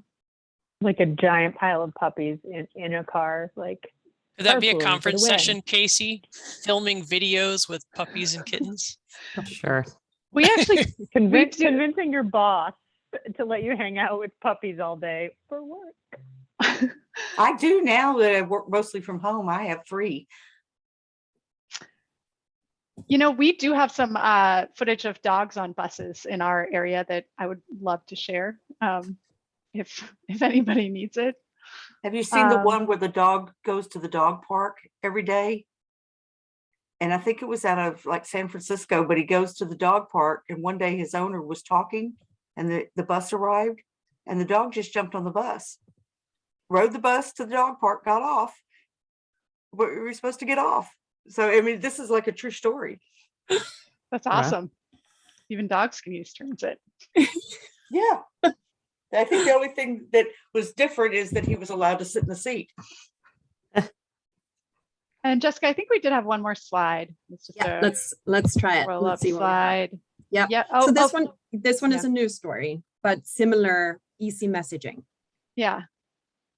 Like a giant pile of puppies in a car, like. Could that be a carpooling for the conference win. session, Casey? Filming videos with puppies and kittens? Sure. We actually convincing your boss to let you hang out with puppies all day for work. I do now that I work mostly from home. I have free. You know, we do have some footage of dogs on buses in our area that I would love to share if anybody needs it. Have you seen the one where the dog goes to the dog park every day? And I think it was out of like San Francisco, but he goes to the dog park, and one day his owner was talking and the bus arrived and the dog just jumped on the bus, rode the bus to the dog park, got off. But we were supposed to get off. So, I mean, this is like a true story. That's awesome. Even dogs can use transit. Yeah. I think the only thing that was different is that he was allowed to sit in the seat. And Jessica, I think we did have one more slide. It's just let's try it. Roll Let's up see what we have. slide. Yeah. Oh, so this one is a news story, but similar easy messaging. Yeah.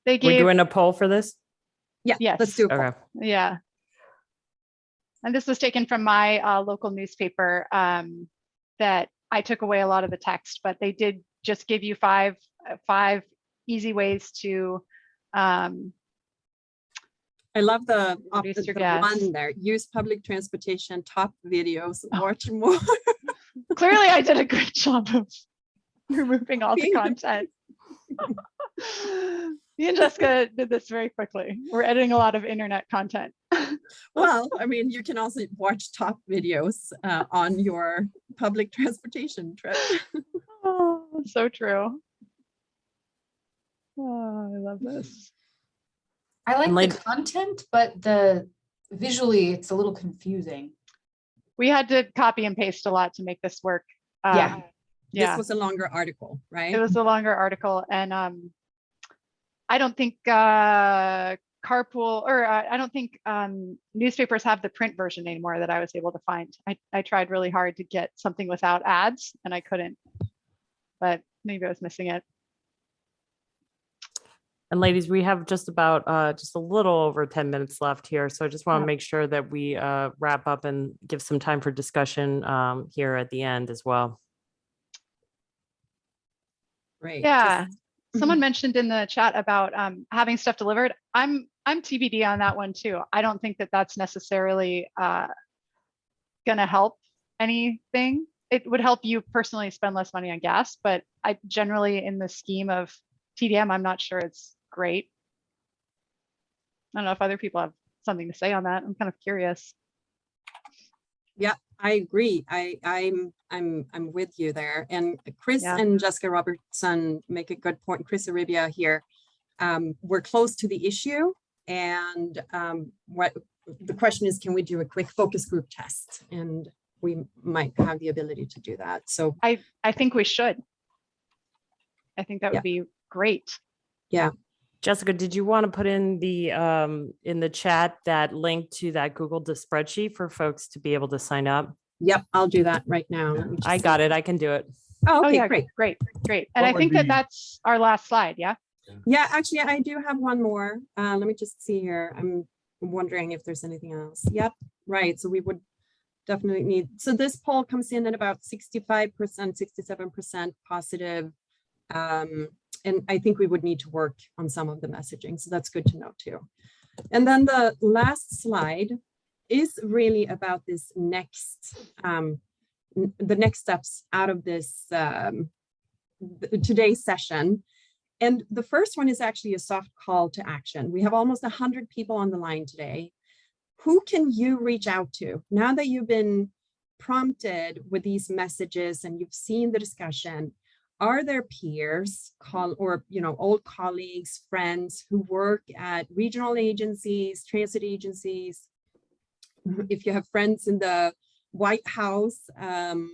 They gave. We're doing a poll for this? Yeah. Yes. Let's do a poll. Okay. Yeah. And this was taken from my local newspaper that I took away a lot of the text, but they did just give you five easy ways to I love the gas. one there. Use public transportation, top videos, watch more. Clearly I did a great job of removing all the content. Me and Jessica did this very quickly. We're editing a lot of internet content. Well, I mean, you can also watch top videos on your public transportation trip. Oh, so true. Oh, I love this. I like the content, but visually it's a little confusing. We had to copy and paste a lot to make this work. Yeah. This was a longer article, right? It was a longer article, and I don't think carpool or I don't think newspapers have the print version anymore that I was able to find. I tried really hard to get something without ads, and I couldn't. But maybe I was missing it. And ladies, we have just about just a little over 10 minutes left here. So I just want to make sure that we wrap up and give some time for discussion here at the end as well. Right. Yeah. Someone mentioned in the chat about having stuff delivered. I'm TBD on that one too. I don't think that that's necessarily gonna help anything. It would help you personally spend less money on gas, but I generally, in the scheme of TDM, I'm not sure it's great. I don't know if other people have something to say on that. I'm kind of curious. Yeah, I agree. I'm with you there. And Chris and Jessica Robertson make a good point. Chris Arabia here. We're close to the issue, and what the question is, can we do a quick focus group test? And we might have the ability to do that. So I think we should. I think that would be great. Yeah. Jessica, did you want to put in the chat that link to that Google spreadsheet for folks to be able to sign up? Yep, I'll do that right now. Let me just I got it. I can do it. Oh, okay, yeah, great. And I think that's our last slide. Yeah. Yeah, actually, I do have one more. Let me just see here. I'm wondering if there's anything else. Yep, right. So we would definitely need. So this poll comes in at about 65%, 67% positive. And I think we would need to work on some of the messaging. So that's good to know too. And then the last slide is really about this next, the next steps out of this today's session. And the first one is actually a soft call to action. We have almost 100 people on the line today. Who can you reach out to now that you've been prompted with these messages and you've seen the discussion? Are there peers, old colleagues, friends who work at regional agencies, transit agencies? If you have friends in the White House and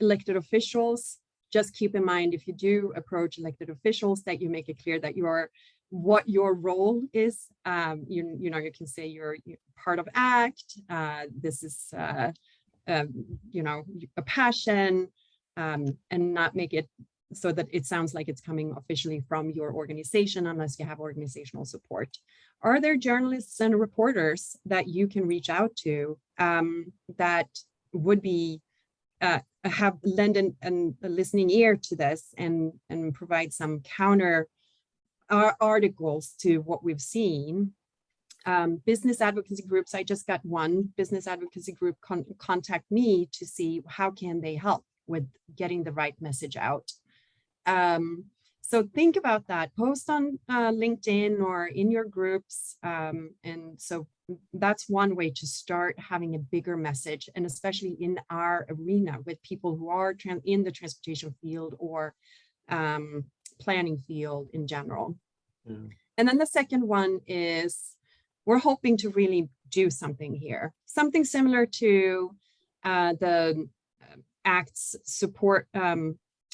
elected officials, just keep in mind, if you do approach elected officials, that you make it clear that what your role is. You can say you're part of ACT. This is a passion, and not make it so that it sounds like it's coming officially from your organization unless you have organizational support. Are there journalists and reporters that you can reach out to that would be lend a listening ear to this and provide some counter articles to what we've seen? Business advocacy groups, I just got one business advocacy group contact me to see how can they help with getting the right message out. So think about that, post on LinkedIn or in your groups. And so that's one way to start having a bigger message, and especially in our arena with people who are in the transportation field or planning field in general. Yeah. And then the second one is, we're hoping to really do something here, something similar to the ACT's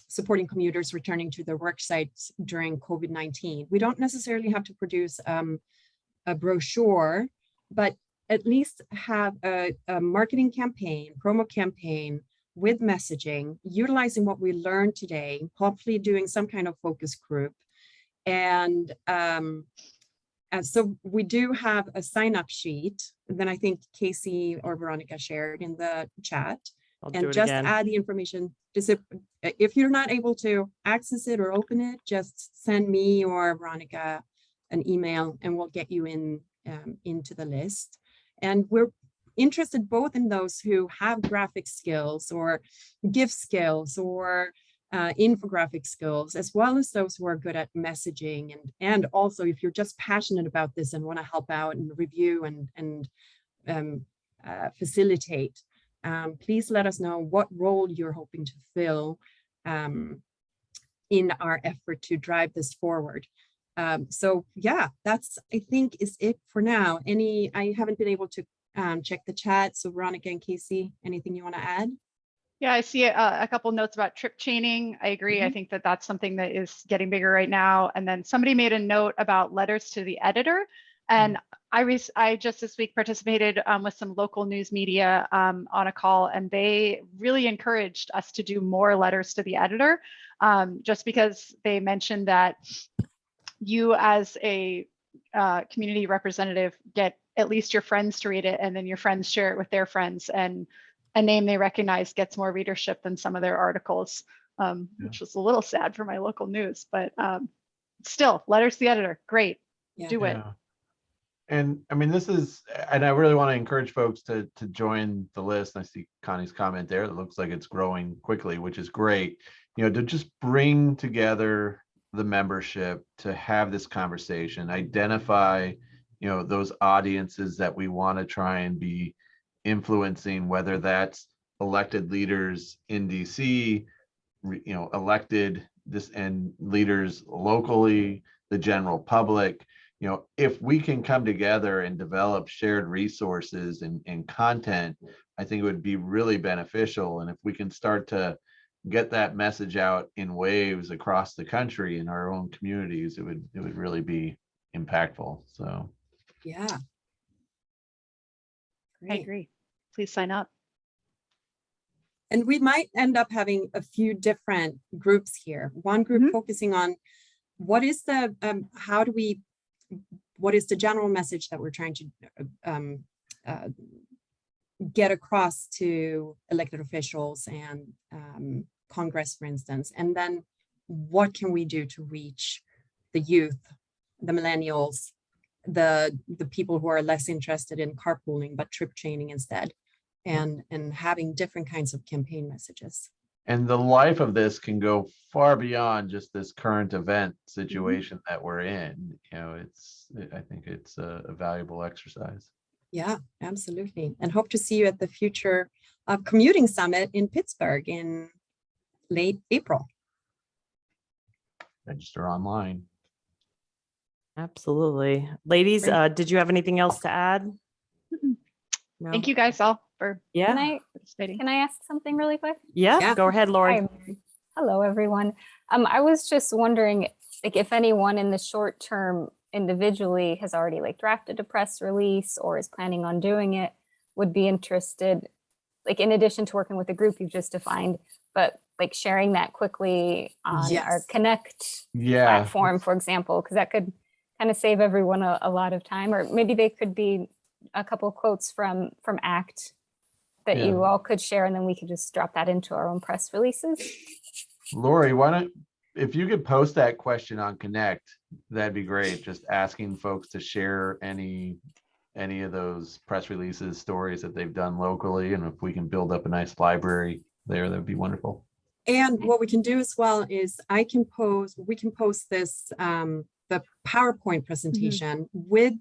supporting commuters returning to their work sites during COVID-19. We don't necessarily have to produce a brochure, but at least have a marketing campaign, promo campaign with messaging, utilizing what we learned today, hopefully doing some kind of focus group. And so we do have a sign-up sheet, and then I think Casey or Veronica shared in the chat. And just add the information. If you're not able to access it or open it, just send me or Veronica an email and we'll get you into the list. And we're interested both in those who have graphic skills or GIF skills or infographic skills, as well as those who are good at messaging. And also, if you're just passionate about this and want to help out and review and facilitate, please let us know what role you're hoping to fill in our effort to drive this forward. So yeah, that's, I think, is it for now. I haven't been able to check the chat. So Veronica and Casey, anything you want to add? Yeah, I see a couple notes about trip chaining. I agree. I think that that's something that is getting bigger right now. And then somebody made a note about letters to the editor. And I just this week participated with some local news media on a call, and they really encouraged us to do more letters to the editor, just because they mentioned that you as a community representative get at least your friends to read it, and then your friends share it with their friends, and a name they recognize gets more readership than some of their articles, which was a little sad for my local news, but still, letters to the editor, great, do it. And I mean, and I really want to encourage folks to join the list. I see Connie's comment there. It looks like it's growing quickly, which is great. To just bring together the membership to have this conversation, identify, those audiences that we want to try and be influencing, whether that's elected leaders in DC, elected and leaders locally, the general public. If we can come together and develop shared resources and content, I think it would be really beneficial. And if we can start to get that message out in waves across the country in our own communities, it would really be impactful. So yeah. I Great. agree. Please sign up. And we might end up having a few different groups here. One group focusing on what is the what is the general message that we're trying to get across to elected officials and Congress, for instance, and then what can we do to reach the youth, the millennials, the people who are less interested in carpooling but trip chaining instead, and having different kinds of campaign messages. And the life of this can go far beyond just this current event situation that we're in. You know, I think it's a valuable exercise. Yeah, absolutely. And hope to see you at the Future of Commuting Summit in Pittsburgh in late April. Register online. Absolutely. Ladies, did you have anything else to add? No? Thank you guys all for participating. Can I ask something really quick? Yeah, go ahead, Lori. Hi. Hello, everyone. I was just wondering, like, if anyone in the short term individually has already like drafted a press release or is planning on doing it, would be interested, like in addition to working with the group you've just defined, but like sharing that quickly on our Connect platform, for example, because that could kind of save everyone a lot of time. Or maybe they could be a couple quotes from ACT that you all could share, and then we could just drop that into our own press releases. Lori, if you could post that question on Connect, that'd be great. Just asking folks to share any of those press releases, stories that they've done locally, and if we can build up a nice library there, that would be wonderful. And what we can do as well is we can post this, the PowerPoint presentation with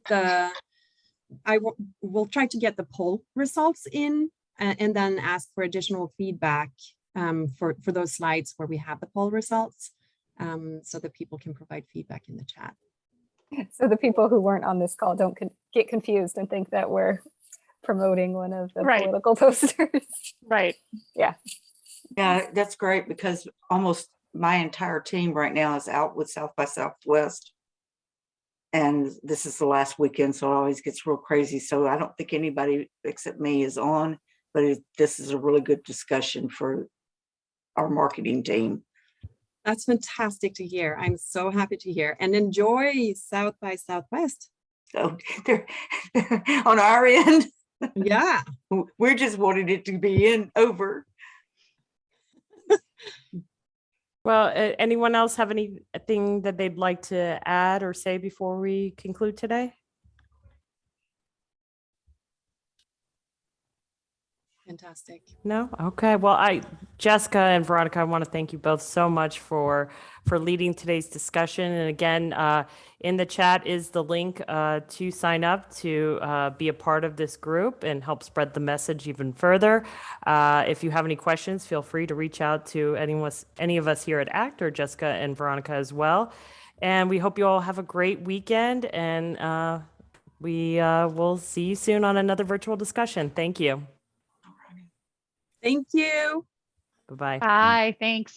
we'll try to get the poll results in and then ask for additional feedback for those slides where we have the poll results, so that people can provide feedback in the chat. So the people who weren't on this call don't get confused and think that we're promoting one of the political posters. Right. Yeah. Yeah, that's great, because almost my entire team right now is out with South by Southwest. And this is the last weekend, so it always gets real crazy. So I don't think anybody except me is on, but this is a really good discussion for our marketing team. That's fantastic to hear. I'm so happy to hear, and enjoy South by Southwest. So they're on our end. Yeah. We're just wanting it to be over. Well, anyone else have anything that they'd like to add or say before we conclude today? Fantastic. No? Okay. Well, Jessica and Veronica, I want to thank you both so much for leading today's discussion. And again, in the chat is the link to sign up to be a part of this group and help spread the message even further. If you have any questions, feel free to reach out to any of us here at ACT, or Jessica and Veronica as well. And we hope you all have a great weekend, and we will see you soon on another virtual discussion. Thank you. Thank you. Bye-bye. Bye. Thanks.